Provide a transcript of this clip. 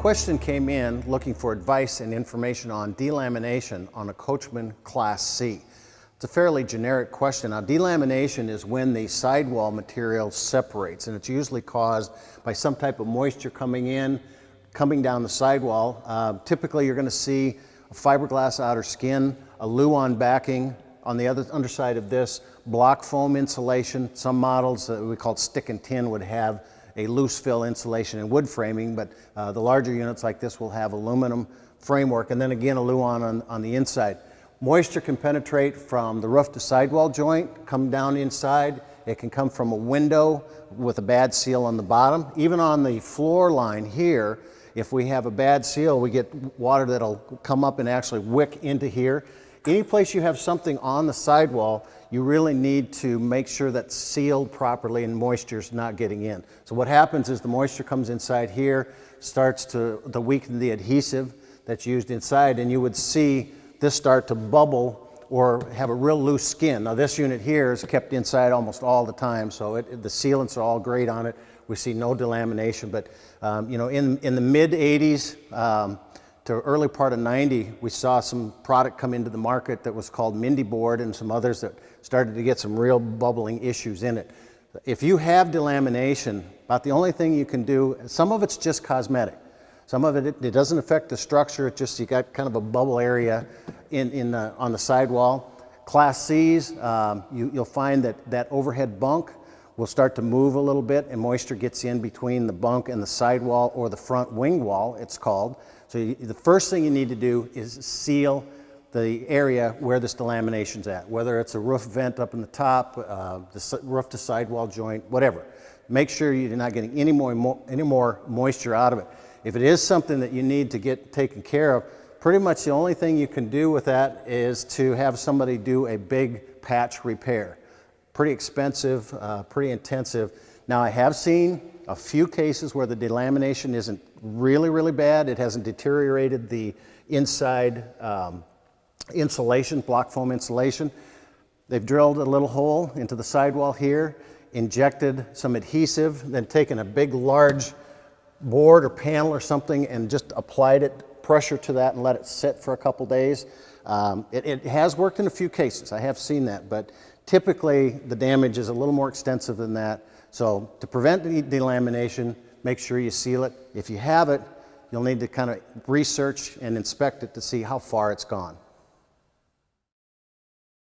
question came in looking for advice and information on delamination on a Coachmen Class C. It's a fairly generic question. Now, delamination is when the sidewall material separates, and it's usually caused by some type of moisture coming down the sidewall. Typically, you're going to see a fiberglass outer skin, a Luan backing. On the underside of this, block foam insulation. Some models that we call stick and tin would have a loose fill insulation and wood framing, but the larger units like this will have aluminum framework, and then again a Luan on the inside. Moisture can penetrate from the roof to sidewall joint, come down inside. It can come from a window with a bad seal on the bottom. Even on the floor line here, if we have a bad seal, we get water that'll come up and actually wick into here. Any place you have something on the sidewall, you really need to make sure that's sealed properly and moisture's not getting in. So what happens is the moisture comes inside here, starts to weaken the adhesive that's used inside, and you would see this start to bubble or have a real loose skin. Now this unit here is kept inside almost all the time, so the sealants are all great on it. We see no delamination, but you know, in the mid 80s, to early part of 90, we saw some product come into the market that was called Mindy board and some others that started to get some real bubbling issues in it. If you have delamination, about the only thing you can do, some of it's just cosmetic. Some of it doesn't affect the structure, it's just you got kind of a bubble area on the sidewall. Class C's, you'll find that overhead bunk will start to move a little bit and moisture gets in between the bunk and the sidewall, or the front wing wall, it's called. So the first thing you need to do is seal the area where this delamination's at, whether it's a roof vent up in the top, the roof to sidewall joint, whatever. Make sure you're not getting any more moisture out of it. If it is something that you need to get taken care of, pretty much the only thing you can do with that is to have somebody do a big patch repair. Pretty expensive, pretty intensive. Now, I have seen a few cases where the delamination isn't really bad. It hasn't deteriorated the inside insulation, block foam insulation. They've drilled a little hole into the sidewall here, injected some adhesive, then taken a big large board or panel or something and just applied pressure to that and let it sit for a couple days. It has worked in a few cases. I have seen that, but typically the damage is a little more extensive than that. So to prevent the delamination, make sure you seal it. If you have it, you'll need to kind of research and inspect it to see how far it's gone.